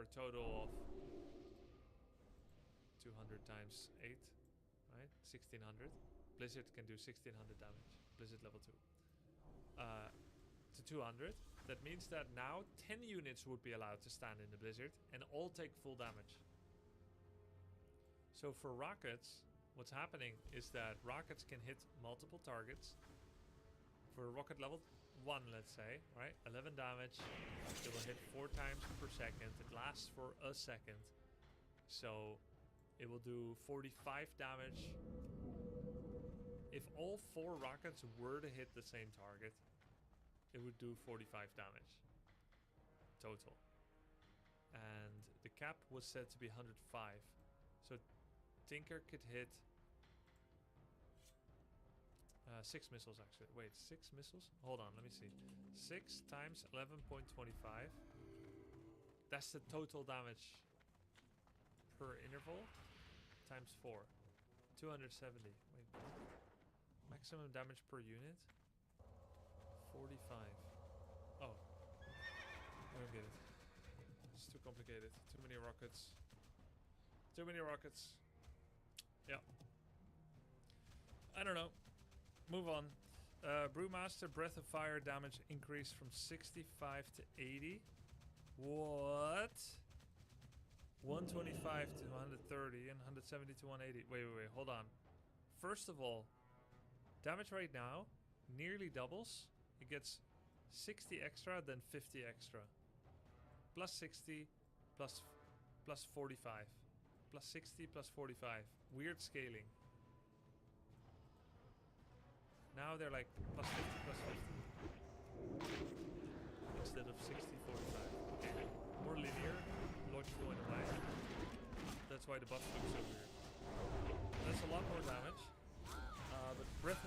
for a total of 200 times 8, right? 1600. Blizzard can do 1600 damage. Blizzard level 2. To 200. That means that now 10 units would be allowed to stand in the Blizzard and all take full damage. So for rockets, what's happening is that rockets can hit multiple targets. For rocket level 1, let's say, right? 11 damage. It will hit 4 times per second. It lasts for a second. So it will do 45 damage. If all 4 rockets were to hit the same target, it would do 45 damage total. And the cap was set to be 105. So Tinker could hit 6 missiles actually. Wait, 6 missiles? Hold on, let me see. 6 times 11.25. That's the total damage per interval. Times 4. 270. Wait. Maximum damage per unit? 45. Oh. I don't get it. It's too complicated. Too many rockets. Too many rockets. Yeah. I don't know. Move on. Brewmaster Breath of Fire damage increased from 65 to 80. What? 125 to 130 and 170 to 180. Wait. Hold on. First of all, damage right now nearly doubles. It gets 60 extra, then 50 extra. Plus 60, plus 45. Plus 60, plus 45. Weird scaling. Now they're like plus 50, plus 50. Instead of 60, 45. Okay. More linear, logical in a way. That's why the buff looks so weird. That's a lot more damage. But Breath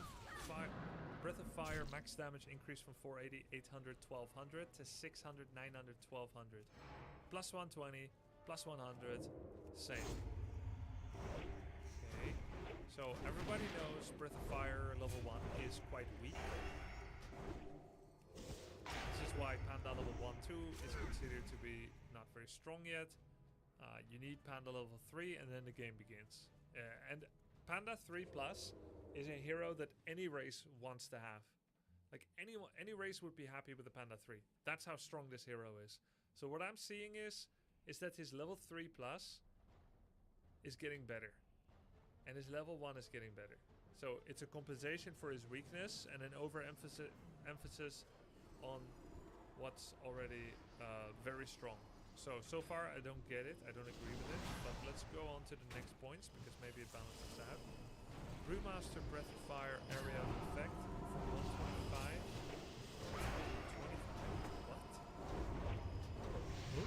of Fire max damage increased from 480, 800, 1200 to 600, 900, 1200. Plus 120, plus 100, same. Okay. So everybody knows Breath of Fire level 1 is quite weak. This is why Panda level 1, 2 is considered to be not very strong yet. You need Panda level 3 and then the game begins. And Panda 3 Plus is a hero that any race wants to have. Like any race would be happy with the Panda 3. That's how strong this hero is. So what I'm seeing is that his level 3 plus is getting better. And his level 1 is getting better. So it's a compensation for his weakness and an emphasis on what's already very strong. So far I don't get it, I don't agree with it, but let's go on to the next points because maybe it balances out. Brewmaster Breath of Fire area of effect from 125 to 25. What? Huh?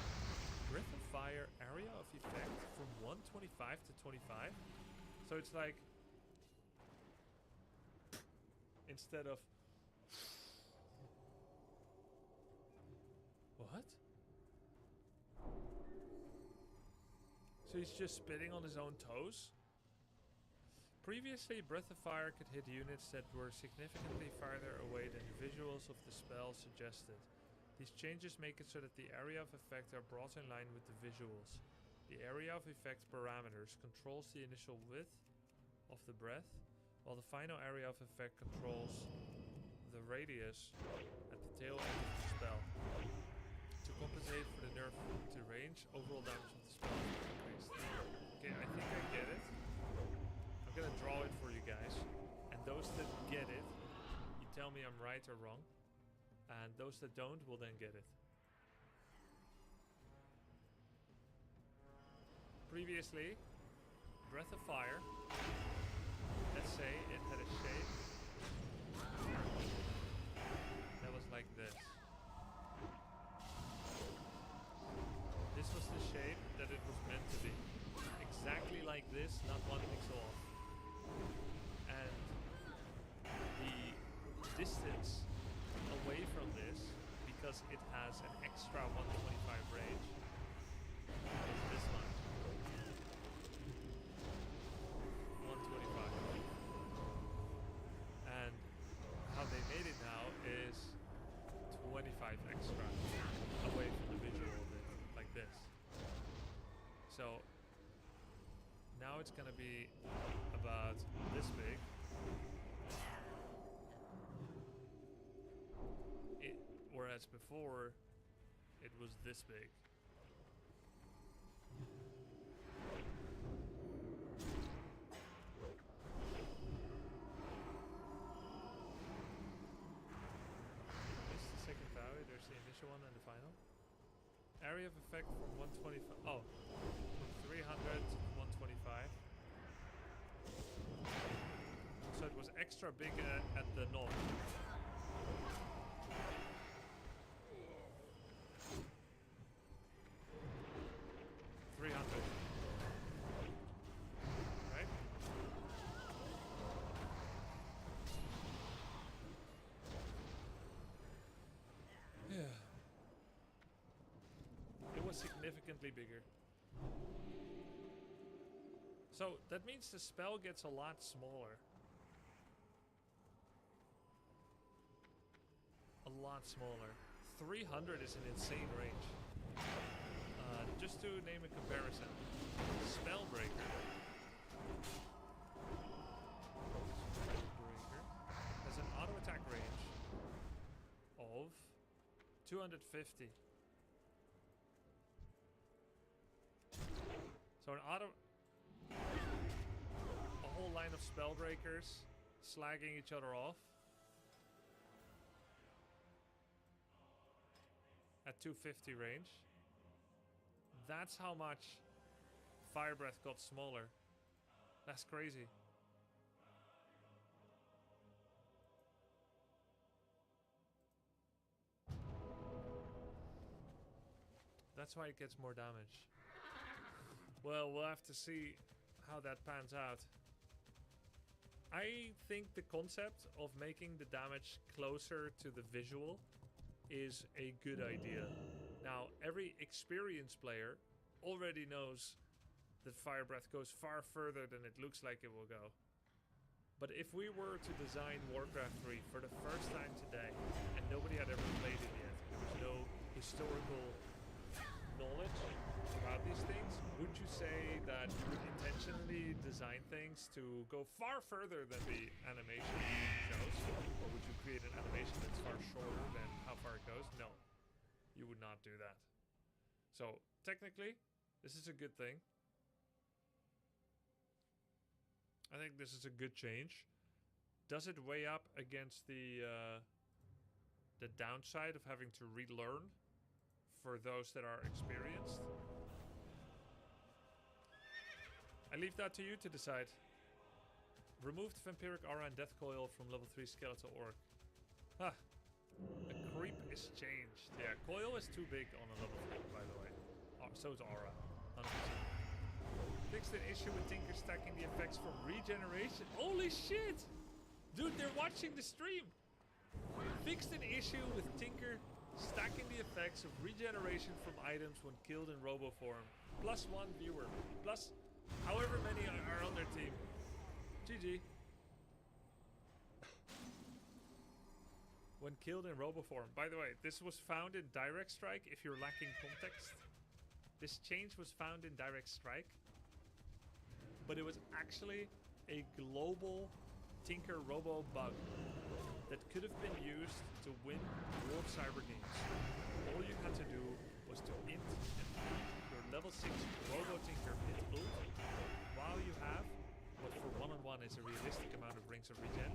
Breath of Fire area of effect from 125 to 25? So it's like instead of what? So he's just spitting on his own toes? Previously, Breath of Fire could hit units that were significantly farther away than the visuals of the spell suggested. These changes make it so that the area of effect are brought in line with the visuals. The area of effect parameters controls the initial width of the breath, while the final area of effect controls the radius at the tail end of the spell. To compensate for the nerf to range, overall damage of the spell is increased. Okay, I think I get it. I'm gonna draw it for you guys. And those that get it, you tell me I'm right or wrong. And those that don't will then get it. Previously, Breath of Fire, let's say it had a shape that was like this. This was the shape that it was meant to be. Exactly like this, not one pixel off. And the distance away from this, because it has an extra 125 range, is this much. 125. And how they made it now is 25 extra away from the visual of it, like this. So now it's gonna be about this big. Whereas before it was this big. This is the second value. There's the initial one and the final. Area of effect from 125. Oh, from 300 to 125. So it was extra big at the north. Right? Yeah. It was significantly bigger. So that means the spell gets a lot smaller. A lot smaller. 300 is an insane range. Just to name a comparison. Spellbreaker has an auto attack range of 250. So a whole line of spellbreakers slagging each other off at 250 range. That's how much Fire Breath got smaller. That's crazy. That's why it gets more damage. Well, we'll have to see how that pans out. I think the concept of making the damage closer to the visual is a good idea. Now, every experienced player already knows that Fire Breath goes far further than it looks like it will go. But if we were to design Warcraft 3 for the first time today, and nobody had ever played it yet, there was no historical knowledge about these things, would you say that you would intentionally design things to go far further than the animation shows? Or would you create an animation that's far shorter than how far it goes? No. You would not do that. So, technically, this is a good thing. I think this is a good change. Does it weigh up against the downside of having to relearn for those that are experienced? I leave that to you to decide. Removed Vampiric Aura and Death Coil from level 3 Skeletal Orc. Huh. The creep is changed. Yeah, Coil is too big on a level 3, by the way. Oh, so is Aura. 100%. Fixed an issue with Tinker stacking the effects from regeneration. Holy shit! Dude, they're watching the stream! Fixed an issue with Tinker stacking the effects of regeneration from items when killed in robo form. +1 viewer. Plus however many are on their team. GG. When killed in robo form. By the way, this was found in Direct Strike if you're lacking context. This change was found in Direct Strike. But it was actually a global Tinker robo bug that could have been used to win World Cyber Games. All you had to do was to int and feed your level 6 robo Tinker hit ult while you have what for 1-on-1 is a realistic amount of rings of regen.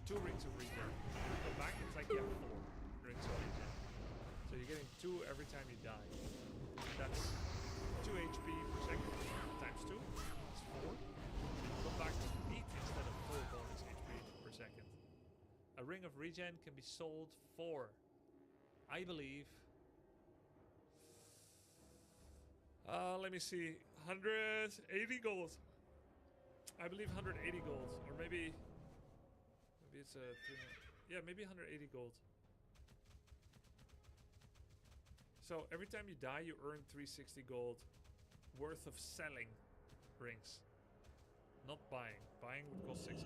2 rings of regen. You go back, it's like you have 4 rings of regen. So you're getting 2 every time you die. That's 2 HP per second times 2. That's 4. Go back to 8 instead of 4 bonus HP per second. A ring of regen can be sold for, I believe, let me see, 180 gold. I believe 180 gold, or maybe it's a 300. Yeah, maybe 180 gold. So every time you die, you earn 360 gold worth of selling rings, not buying. Buying would cost 600.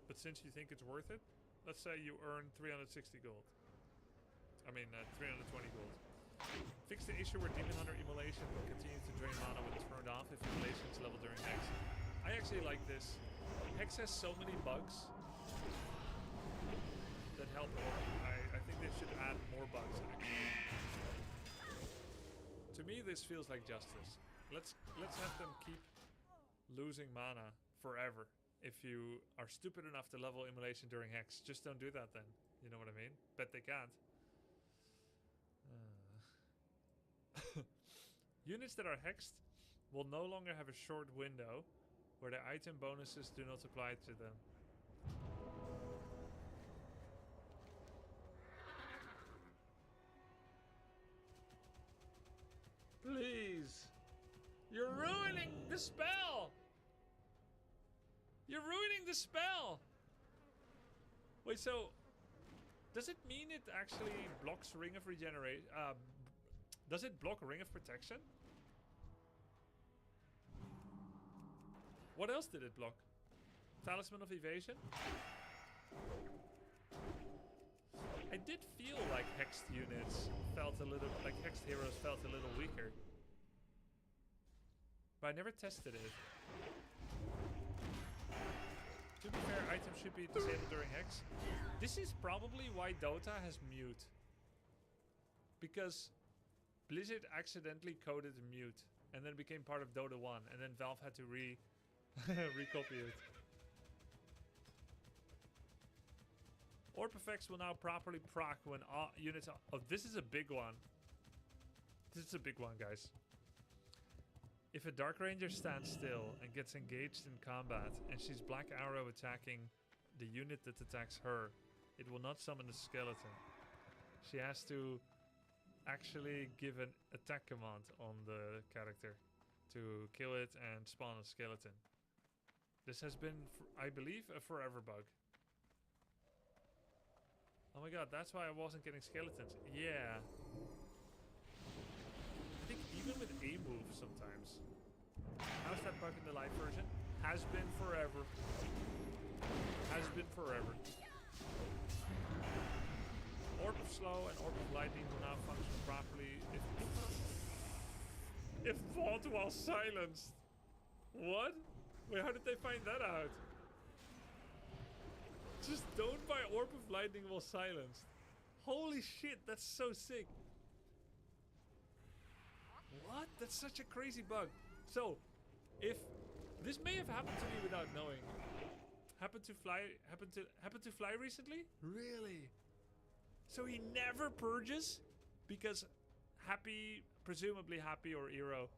But since you think it's worth it, let's say you earn 360 gold. I mean, 320 gold. Fix the issue where Demon Hunter Immolation continues to drain mana when turned off if Immolation is leveled during Hex. I actually like this. Hex has so many bugs that help Orc. I think they should add more bugs, actually. To me, this feels like justice. Let's have them keep losing mana forever. If you are stupid enough to level Immolation during Hex, just don't do that then. You know what I mean? Bet they can't. Units that are hexed will no longer have a short window where the item bonuses do not apply to them. Please! You're ruining the spell! You're ruining the spell! Wait, so does it mean it actually blocks Ring of Regeneration? Does it block Ring of Protection? What else did it block? Talisman of Evasion? I did feel like hexed units felt a little, like hexed heroes felt a little weaker. But I never tested it. To be fair, items should be disabled during Hex. This is probably why Dota has mute. Because Blizzard accidentally coded mute and then became part of Dota 1 and then Valve had to recopy it. Orb effects will now properly proc when all units are... Oh, this is a big one. This is a big one, guys. If a Dark Ranger stands still and gets engaged in combat and she's Black Arrow attacking the unit that attacks her, it will not summon the skeleton. She has to actually give an attack command on the character to kill it and spawn a skeleton. This has been, I believe, a forever bug. Oh my god, that's why I wasn't getting skeletons. Yeah. I think even with A moves sometimes. How's that bug in the live version? Has been forever. Has been forever. Orb of Slow and Orb of Lightning will now function properly if fought while silenced. What? Wait, how did they find that out? Just don't buy Orb of Lightning while silenced. Holy shit, that's so sick. What? That's such a crazy bug. So, if this may have happened to me without knowing. Happened to fly recently? Really? So he never purges because Happy, presumably Happy or Eero,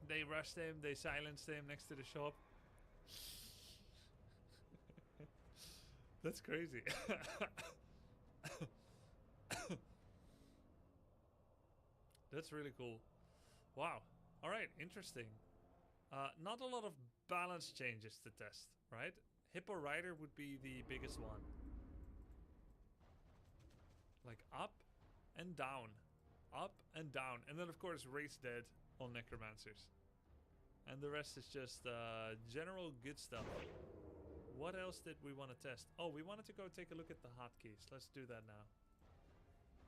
they rushed him, they silenced him next to the shop. That's crazy. That's really cool. Wow. All right, interesting. Not a lot of balance changes to test, right? Hippo Rider would be the biggest one. Like up and down. Up and down. And then of course Race Dead on Necromancers. And the rest is just general good stuff. What else did we want to test? Oh, we wanted to go take a look at the hotkeys. Let's do that now.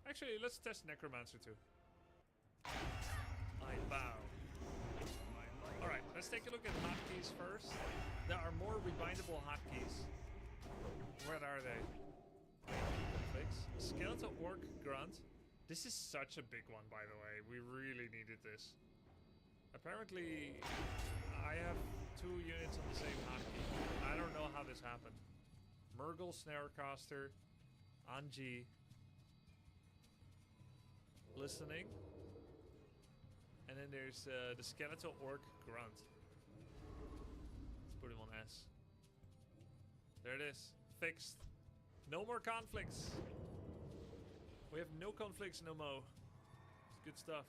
Actually, let's test Necromancer too. I bow. Alright, let's take a look at hotkeys first. There are more rebindable hotkeys. Where are they? Fix. Skeletal Orc Grunt. This is such a big one, by the way. We really needed this. Apparently, I have 2 units on the same hotkey. I don't know how this happened. Murgle Snarecaster, Anji, listening, and then there's the Skeletal Orc Grunt. Let's put him on S. There it is, fixed. No more conflicts. We have no conflicts no more. It's good stuff.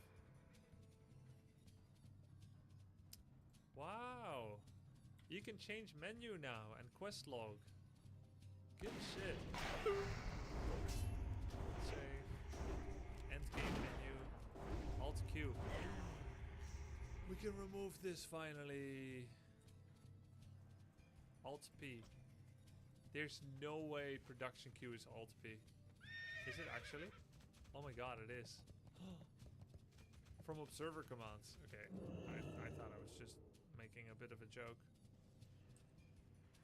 Wow. You can change menu now and quest log. Good shit. Save. End game menu. Alt Q. We can remove this finally. Alt P. There's no way production queue is Alt P. Is it actually? Oh my god, it is. from observer commands. Okay, I thought I was just making a bit of a joke.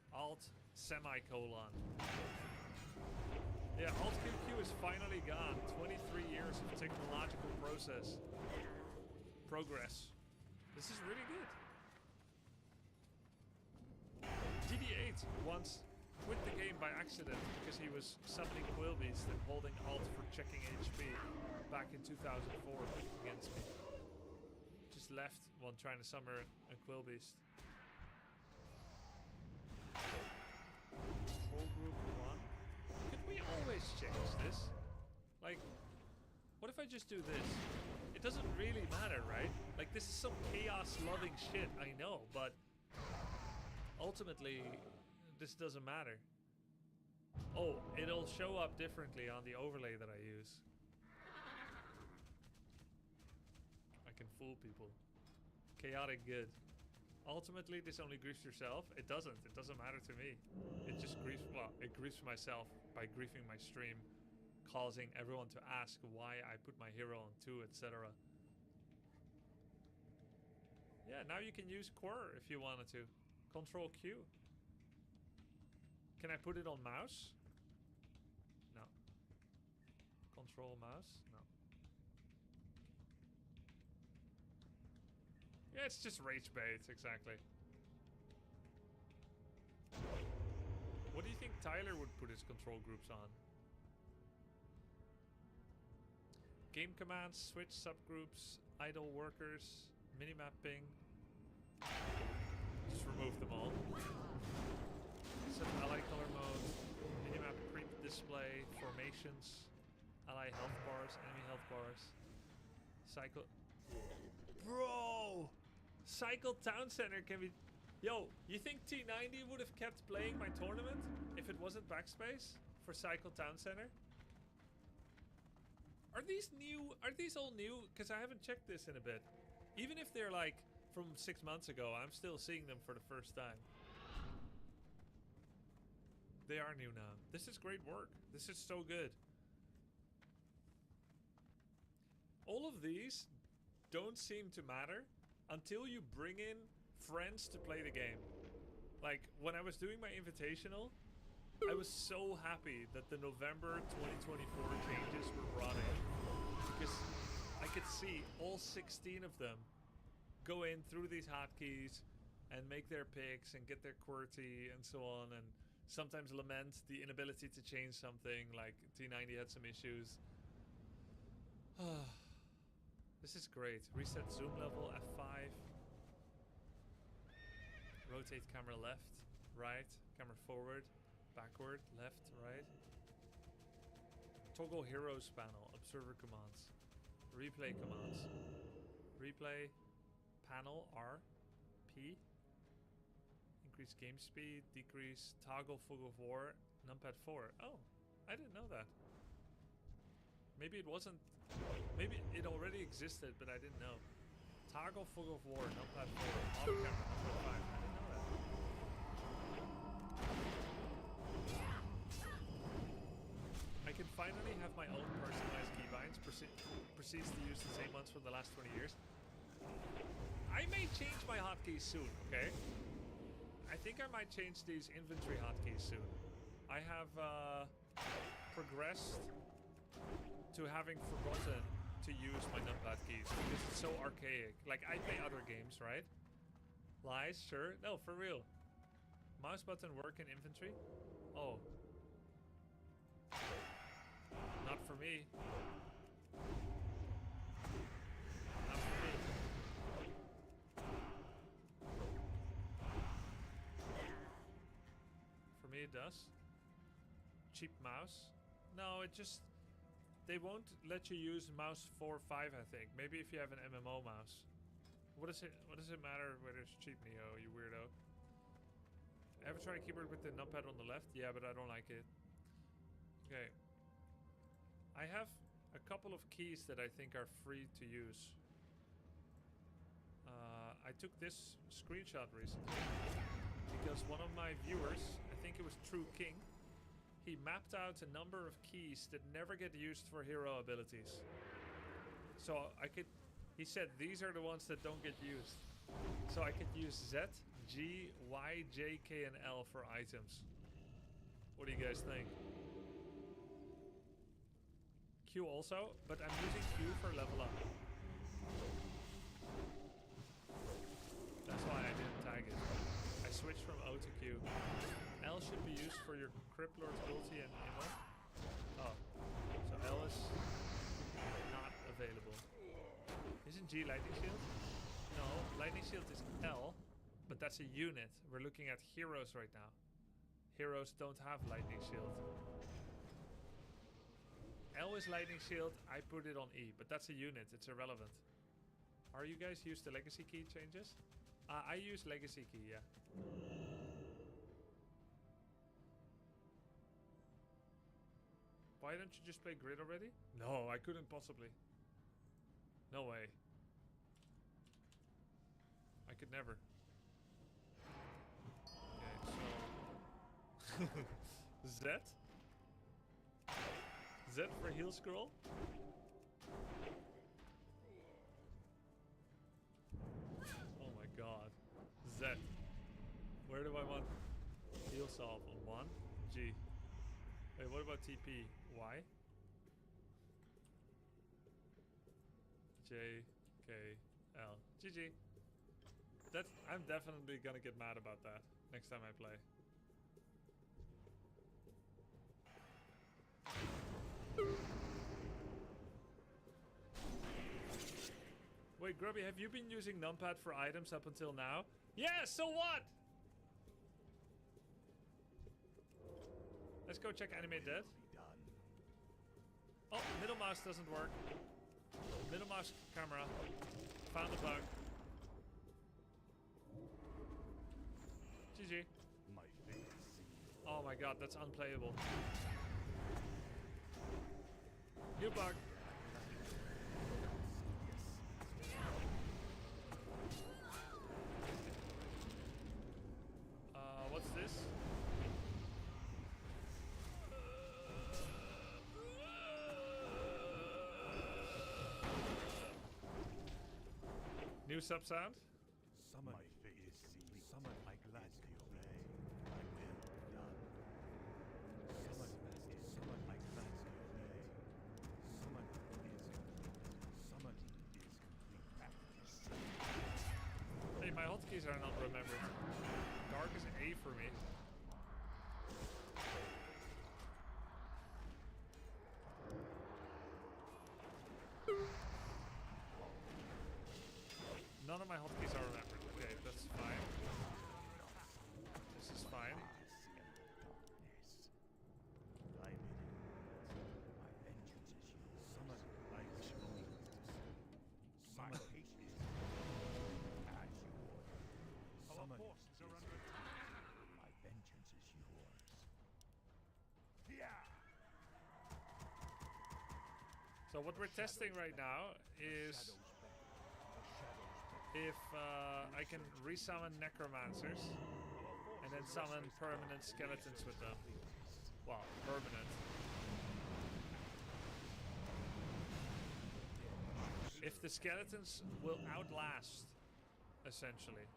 Alt semicolon. Yeah, Alt QQ is finally gone. 23 years of technological progress. This is really good. DD8 once quit the game by accident because he was summoning Quillbeast and holding Alt for checking HP back in 2004 against me. Just left while trying to summon a Quillbeast. Control group 1. Could we always change this? Like, what if I just do this? It doesn't really matter, right? Like, this is some chaos-loving shit, I know, but ultimately, this doesn't matter. Oh, it'll show up differently on the overlay that I use. I can fool people. Chaotic good. Ultimately, this only griefs yourself. It doesn't. It doesn't matter to me. It just griefs, well, it griefs myself by griefing my stream, causing everyone to ask why I put my hero on 2, etc. Yeah, now you can use Quirr if you wanted to. Control Q. Can I put it on mouse? No. Control mouse? No. Yeah, it's just rage bait, exactly. What do you think Tyler would put his control groups on? Game commands, switch subgroups, idle workers, minimap ping. Just remove them all. Set ally color mode, minimap creep display, formations, ally health bars, enemy health bars, cycle. Bro! Cycle Town Center can be... Yo, you think T90 would have kept playing my tournament if it wasn't backspace for Cycle Town Center? Are these new? Are these all new? Because I haven't checked this in a bit. Even if they're like from 6 months ago, I'm still seeing them for the first time. They are new now. This is great work. This is so good. All of these don't seem to matter until you bring in friends to play the game. Like, when I was doing my invitational, I was so happy that the November 2024 changes were brought in, because I could see all 16 of them go in through these hotkeys and make their picks and get their QWERTY and so on, and sometimes lament the inability to change something, like T90 had some issues. This is great. Reset zoom level, F5. Rotate camera left, right, camera forward, backward, left, right. Toggle heroes panel, observer commands, replay commands. Replay, panel, R, P. Increase game speed, decrease, toggle fog of war, numpad 4. Oh, I didn't know that. Maybe it wasn't, maybe it already existed, but I didn't know. Toggle fog of war, numpad 4, auto camera, numpad 5. I didn't know that. I can finally have my own personalized keybinds. Proceeds to use the same ones for the last 20 years. I may change my hotkeys soon, okay? I think I might change these inventory hotkeys soon. I have progressed to having forgotten to use my numpad keys because it's so archaic. Like, I play other games, right? Lies, sure. No, for real. Mouse button work in inventory? Oh. Not for me. Not for me. For me it does. Cheap mouse? No, it just... They won't let you use mouse 4 or 5, I think. Maybe if you have an MMO mouse. What does it matter whether it's cheap, Neo, you weirdo? Ever try a keyboard with the numpad on the left? Yeah, but I don't like it. Okay. I have a couple of keys that I think are free to use. I took this screenshot recently because one of my viewers, I think it was True King, he mapped out a number of keys that never get used for hero abilities. So I could He said these are the ones that don't get used. So I could use Z, G, Y, J, K, and L for items. What do you guys think? Q also, but I'm using Q for level up. That's why I didn't tag it. I switched from O to Q. L should be used for your Criplord's ulti and ammo. Oh, so L is not available. Isn't G lightning shield? No, lightning shield is L, but that's a unit. We're looking at heroes right now. Heroes don't have lightning shield. L is lightning shield, I put it on E, but that's a unit, it's irrelevant. Are you guys used to legacy key changes? I use legacy key, yeah. Why don't you just play grid already? No, I couldn't possibly. No way. I could never. Okay, so... Z? Z for heal scroll? Oh my god. Z. Where do I want heal solve? On 1? G. Wait, what about TP? Y? J, K, L. GG. I'm definitely gonna get mad about that next time I play. Wait, Grubby, have you been using numpad for items up until now? Yeah, so what? Let's go check animate dead. Oh, middle mouse doesn't work. Middle mouse camera. Found a bug. GG. Oh my god, that's unplayable. New bug. What's this? New sub sound? Summon my face. Summon my glad to obey. I will done. Summon master. Summon my glad to obey. Summon is complete. Summon is complete. Hey, my hotkeys are not remembered. Dark is A for me. None of my hotkeys are remembered. Okay, that's fine. This is fine. So what we're testing right now is if I can resummon necromancers and then summon permanent skeletons with them. Well, permanent. If the skeletons will outlast, essentially.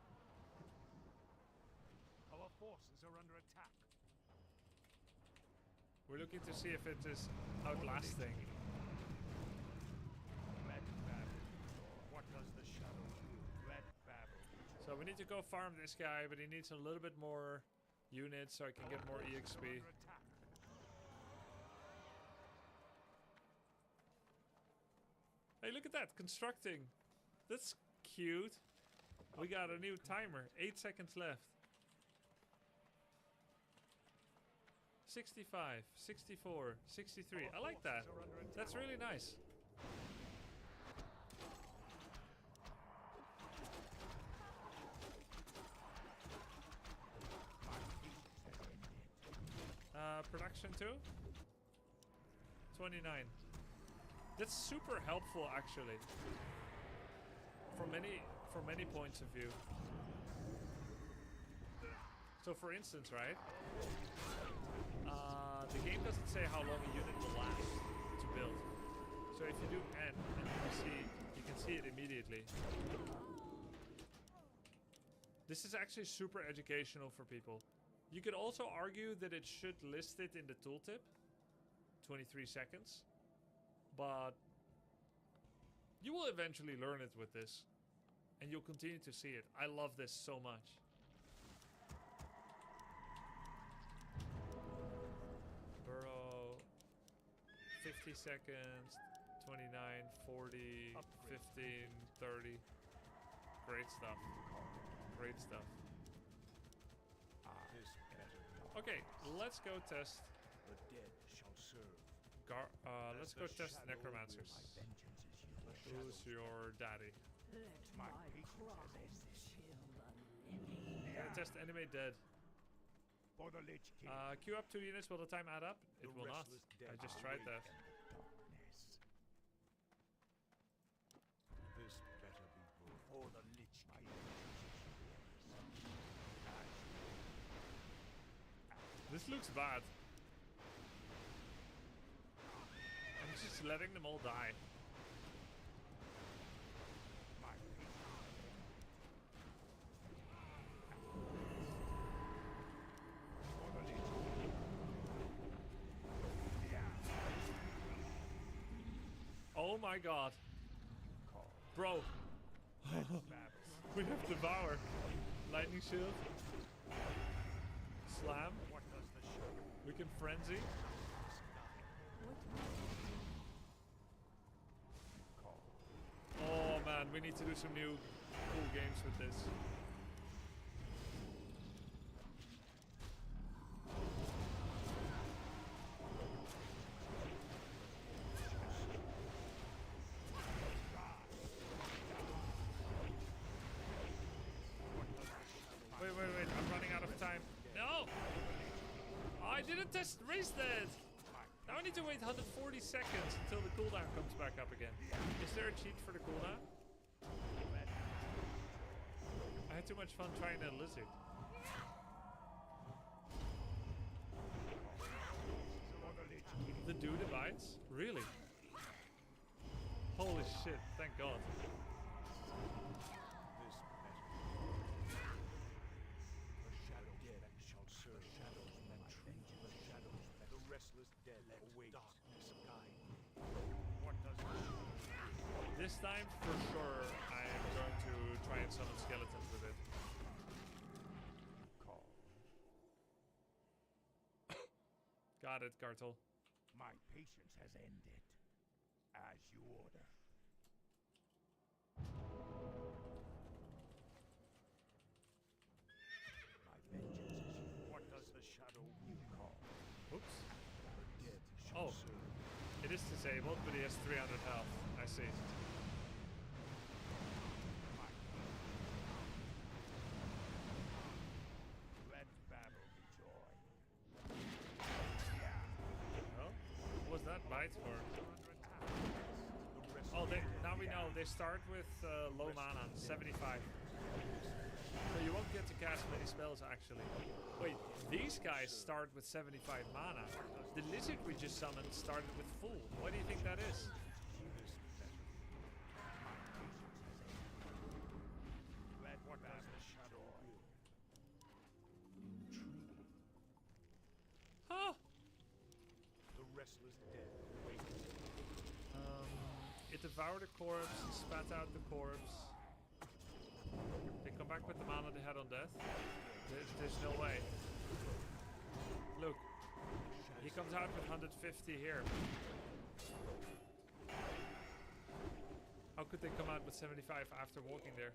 Our forces are under attack. We're looking to see if it is outlasting. So we need to go farm this guy, but he needs a little bit more units so I can get more EXP. Hey, look at that, constructing. That's cute. We got a new timer, 8 seconds left. 65, 64, 63. I like that. That's really nice. Production 2? 29. That's super helpful actually. From many points of view. So for instance, right? The game doesn't say how long a unit will last to build. So if you do N and you can see it immediately. This is actually super educational for people. You could also argue that it should list it in the tooltip. 23 seconds. But you will eventually learn it with this. And you'll continue to see it. I love this so much. Burrow. 50 seconds. 29, 40, 15, 30. Great stuff. Great stuff. Okay, let's go test. The dead shall serve. Let's go test necromancers. Who's your daddy? My patience Gonna test animate dead. for the Lich King. Queue up 2 units. Will the time add up? It will not. I just tried that. This better be good for the Lich King. This looks bad. I'm just letting them all die. My for the Lich King. Oh my god. Bro. We have Devour. Lightning Shield. Slam. What does the shadow We can Frenzy. Oh man, we need to do some new cool games with this. Wait, I'm running out of time. No! I didn't test race that! Now I need to wait 140 seconds until the cooldown comes back up again. Is there a cheat for the cooldown? I had too much fun trying that lizard. The dude abides? Really? Holy shit, thank god. The shadow dead shall serve. The shadows men tree. The shadows men. The restless dead await. Darkness guide. What does the shadow This time, for sure, I am going to try and summon skeletons with it. call? Got it, Gartle. My patience has ended. As you order. My vengeance is you. What does the shadow you call? Oops. The dead shall Oh. serve. It is disabled, but he has 300 health. I see. Let battle be joy. Well, what was that bite for? The rest Oh, now we know. They start with low mana, 75. So you won't get to cast many spells, actually. Wait, these guys start with 75 mana. The lizard we just summoned started with full. What do you think that is? Let what does the shadow will. Tree. Huh? The restless dead await. It devoured the corpse, spat out the corpse. They come back with the mana they had on death. There's no way. Look. He comes out with 150 here. How could they come out with 75 after walking there?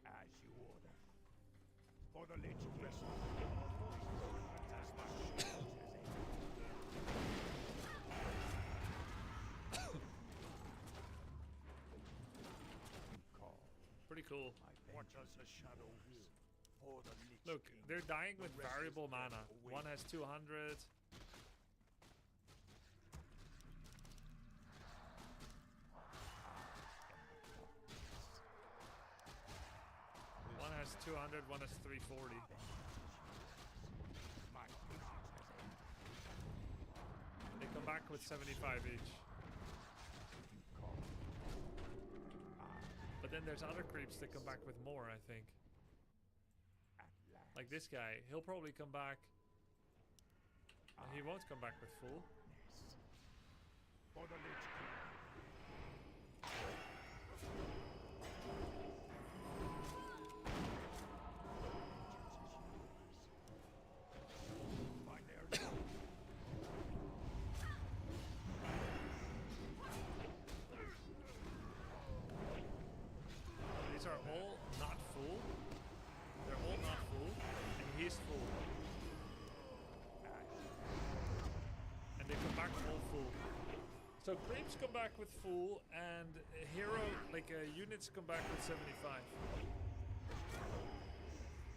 As you order. For the Lich King. As my shield has ended. Call. Pretty cool. What does the shadow will? For the Lich Look, King. they're dying with The restless variable dead mana. await. One has 200. is 200, one is 340. My patience has ended. They come back with 75 each. You call. But then there's other creeps that come back with more, I think. At last. Like this guy, he'll probably come back. He won't come back with full. Yes. For the Lich King. Find their These are all not full. They're all not full, and he's full. And they come back all full. So creeps come back with full, and units come back with 75.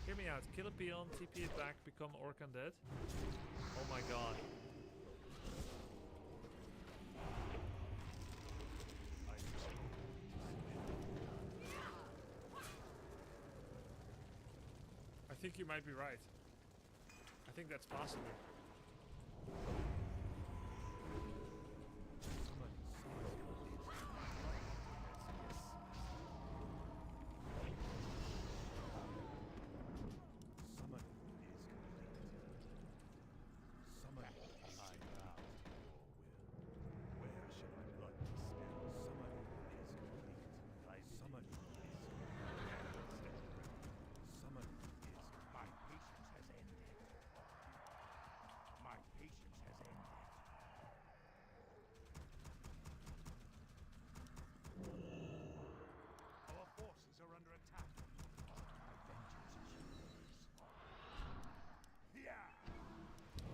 Hear me out. Kill a peon, TP it back, become orc undead. Oh my god. I think you might be right. I think that's possible.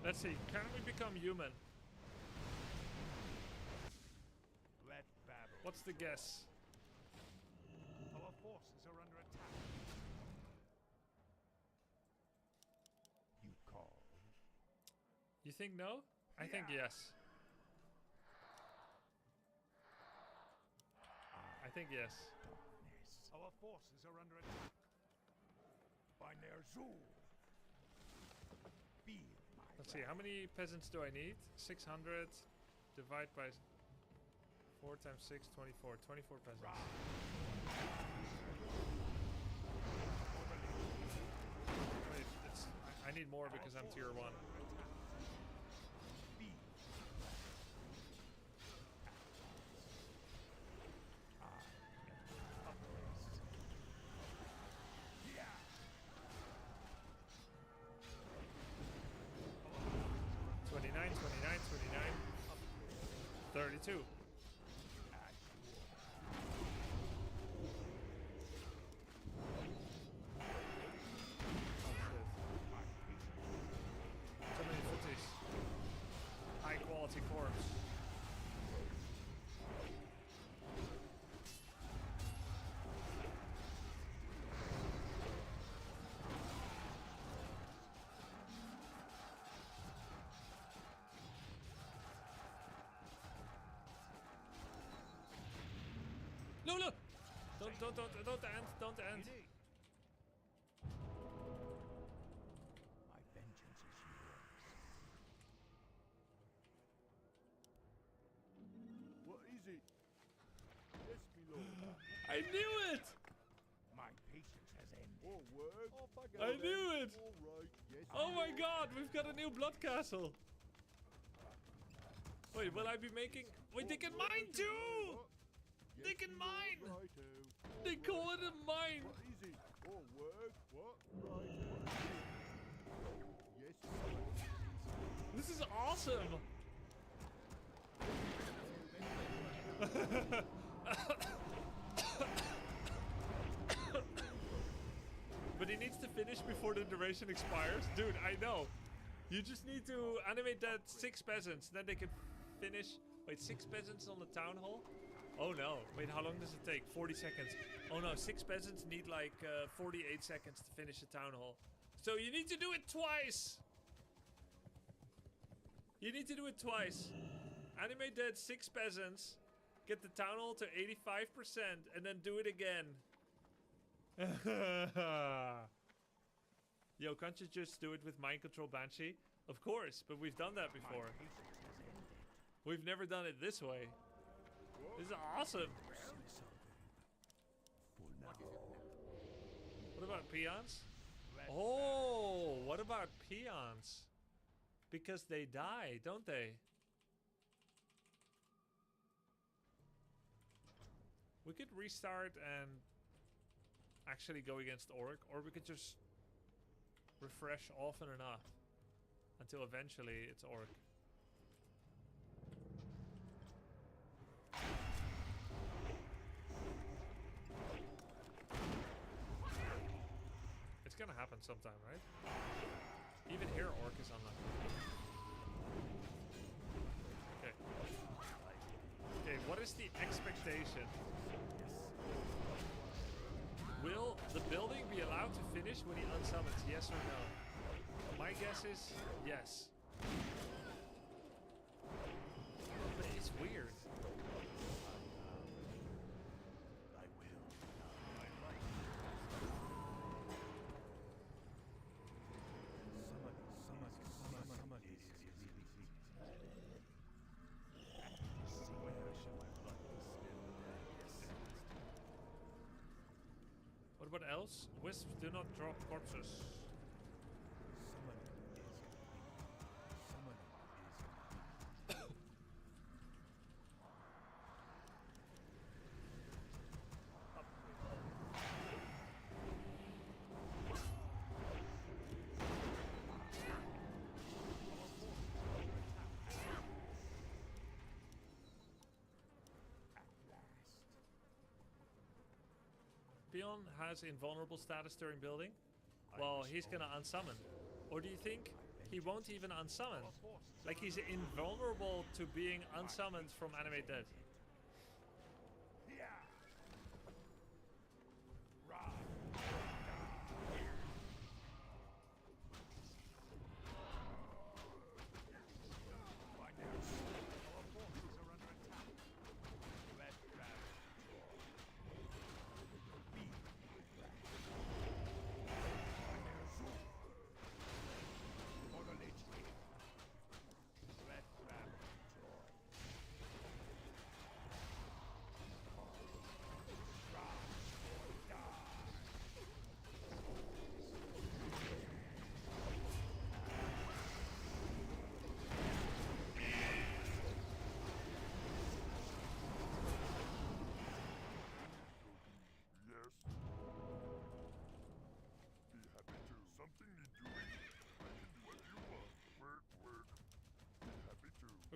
Let's see, can we become human? Let battle. What's the guess? Our forces are under attack. You call. You think no? I think yes. I think yes. Darkness. Our forces are under attack. By Ner'zhul. Feel my Let's see, how many peasants do I need? 600 divide by 4 times 6, 24. 24 peasants. Wait, I need more because I'm tier 1. $29, $29, $29, $32. So many footies. High quality corpse. No, no! Don't end, don't end. My vengeance is yours. What is it? Yes, my lord. I knew it! My patience has ended. More work. Off I go I knew then. it! All right. Yes. Oh my god, we've got a new blood castle! Wait, will I be making... Wait, they can mine too! Yes, They can my lord. mine! Righto. They call it a mine! What is it? More work. What? Righto. Yes, sir. This is awesome! But he needs to finish before the duration expires. Dude, I know. You just need to animate that 6 peasants, then they can finish. Wait, 6 peasants on the town hall? Oh no. Wait, how long does it take? 40 seconds. Oh no, 6 peasants need like 48 seconds to finish the town hall. So you need to do it twice! You need to do it twice. Animate that 6 peasants, get the town hall to 85%, and then do it again. Yo, can't you just do it with mind control Banshee? Of course, but we've done that before. We've never done it this way. This is awesome. What about peons? Oh, what about peons? Because they die, don't they? We could restart and actually go against Orc, or we could just refresh often enough until eventually it's Orc. It's gonna happen sometime, right? Even here, Orc is unlucky. Okay. Okay, what is the expectation? Will the building be allowed to finish when he unsummons? Yes or no? My guess is yes. But it's weird. I will. Someone is where shall my blood be spilled? What about else? Wisps do not drop corpses. Peon has invulnerable status during building. Well, he's gonna unsummon. Or do you think he won't even unsummon? Like he's invulnerable to being unsummoned from Animate Dead.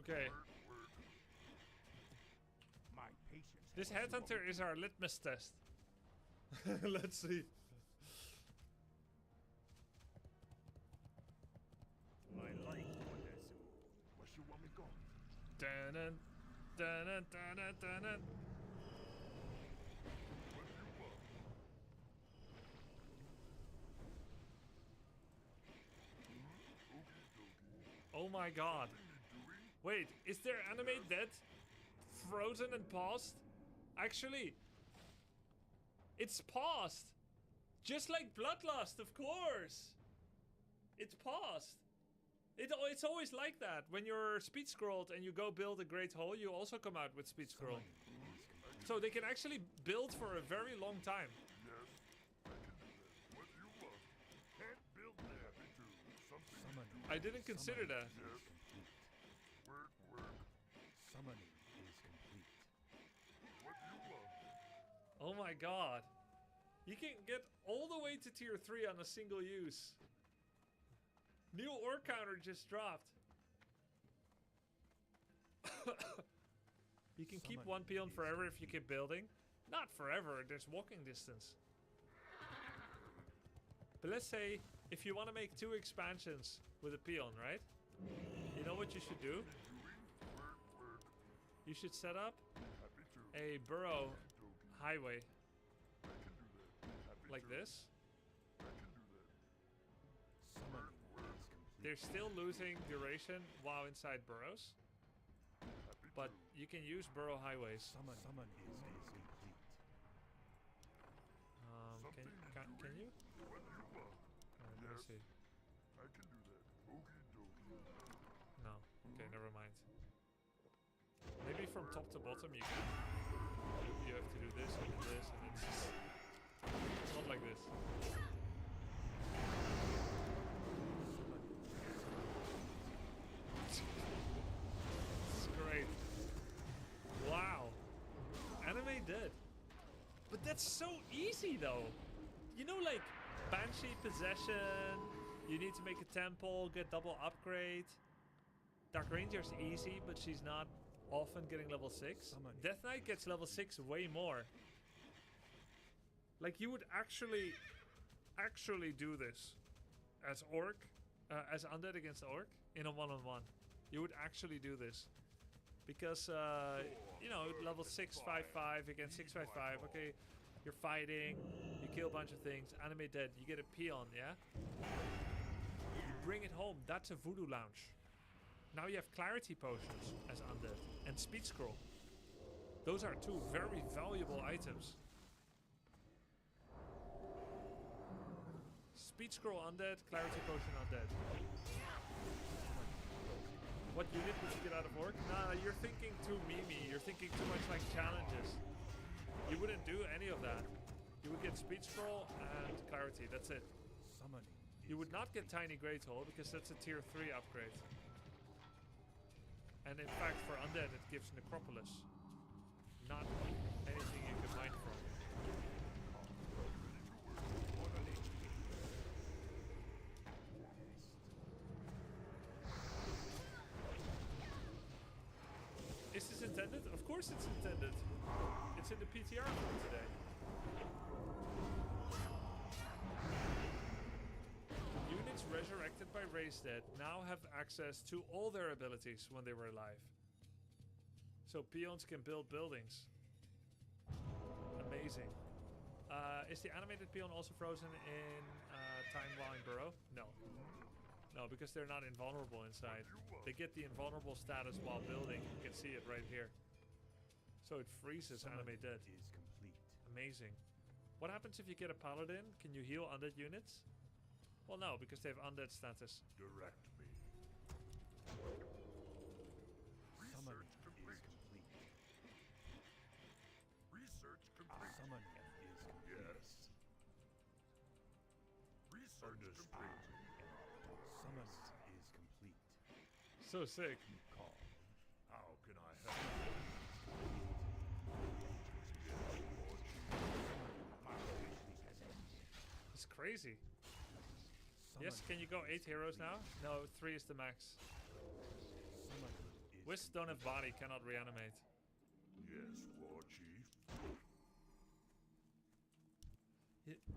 Okay. My patience. This headhunter is our litmus test. Let's see. My life wonders. Where you want me go? Dun dun dun dun dun dun. Oh my god. Wait, is there Animate Dead frozen and paused? Actually, it's paused. Just like Bloodlust, of course. It's paused. It's always like that. When you're speed scrolled and you go build a great hole, you also come out with speed scroll. So they can actually build for a very long time. I didn't consider that. Summoning is complete. Oh my god. You can get all the way to tier 3 on a single use. New ore counter just dropped. You can keep one peon forever if you keep building. Not forever, there's walking distance. But let's say if you want to make 2 expansions with a peon, right? You know what you should do? You should set up a burrow highway. Like this. They're still losing duration while inside burrows. But you can use burrow highways. Summon is complete. Can you? Let me see. I can do that. Okie dokie. No. Okay, never mind. Maybe from top to bottom you can. You have to do this and then this and it's just... It's not like this. It's great. Wow. Anime dead. But that's so easy though. You know, like Banshee Possession, you need to make a temple, get double upgrade. Dark Ranger's easy, but she's not often getting level 6. Death Knight gets level 6 way more. Like you would actually do this as Orc, as Undead against Orc in a one-on-one. You would actually do this. Because, you know, level 655 against 655, okay, you're fighting, you kill a bunch of things, anime dead, you get a peon, yeah? You bring it home, that's a voodoo lounge. Now you have clarity potions as undead, and speed scroll. Those are two very valuable items. Speed scroll undead, clarity potion undead. What unit would you get out of Orc? Nah, you're thinking too memey. You're thinking too much like challenges. You wouldn't do any of that. You would get speed scroll and clarity. That's it. You would not get tiny great hole because that's a tier 3 upgrade. And in fact, for undead, it gives necropolis. Not anything you can mine from. Is this intended? Of course it's intended. It's in the PTR for today. Units resurrected by Raise Dead now have access to all their abilities when they were alive. So peons can build buildings. Amazing. Is the animated peon also frozen in time while in burrow? No. No, because they're not invulnerable inside. They get the invulnerable status while building. You can see it right here. So it freezes anime dead. Is complete. Amazing. What happens if you get a paladin? Can you heal undead units? Well, no, because they have undead status. Direct me. Research complete. Research complete. Summoning is complete. Yes. Research complete. Summon is complete. So sick. Call. How can I help? It's crazy. Summon Yes, can you go 8 heroes now? No, 3 is the max. Summon is Wisps don't have body, cannot reanimate. Yes, War Chief.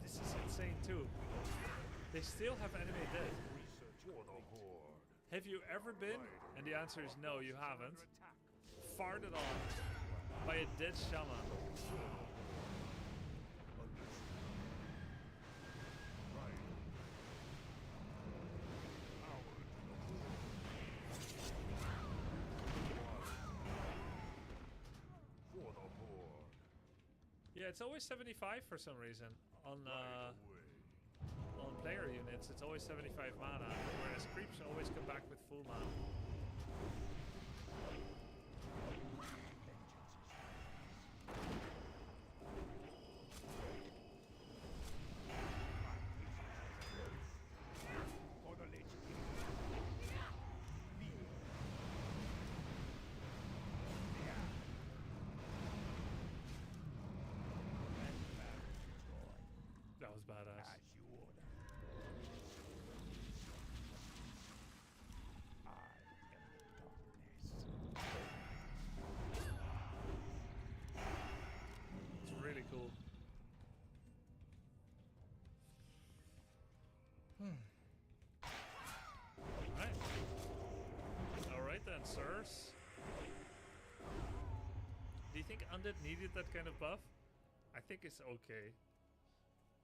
This is insane too. They still have anime dead. For the Horde. Have you ever been? And the answer is no, you haven't. Farted on by a dead shaman. For the Horde. Yeah, it's always 75 for some reason on player units. It's always 75 mana, whereas creeps always come back with full mana. That was badass. as you order. I am the darkness. It's really cool. Alright. Alright then, sirs. Do you think Undead needed that kind of buff? I think it's okay.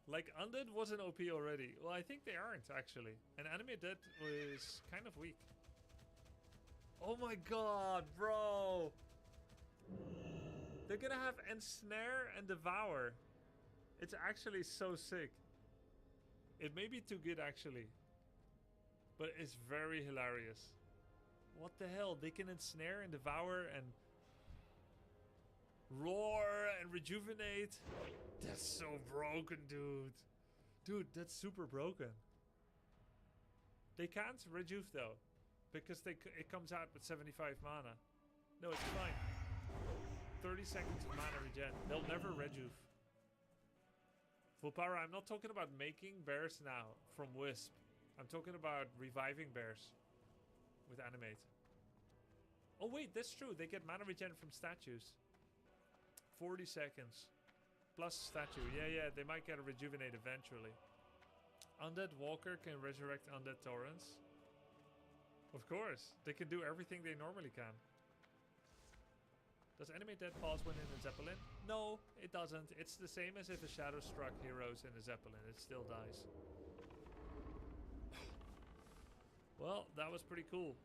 Like, Undead wasn't OP already. Well, I think they aren't, actually. And Anime Dead was kind of weak. Oh my god, bro! They're gonna have Ensnare and Devour. It's actually so sick. It may be too good actually, but it's very hilarious. What the hell? They can ensnare and devour and roar and rejuvenate. That's so broken, dude. Dude, that's super broken. They can't rejuve though, because it comes out with 75 mana. No, it's fine. 30 seconds of mana regen. They'll never rejuve. Full power. I'm not talking about making bears now from Wisp. I'm talking about reviving bears with animate. Oh wait, that's true. They get mana regen from statues. 40 seconds. Plus statue. Yeah, they might get a rejuvenate eventually. Undead Walker can resurrect undead torrents. Of course. They can do everything they normally can. Does animate dead pause when in a Zeppelin? No, it doesn't. It's the same as if a shadow struck heroes in a Zeppelin. It still dies. Well, that was pretty cool.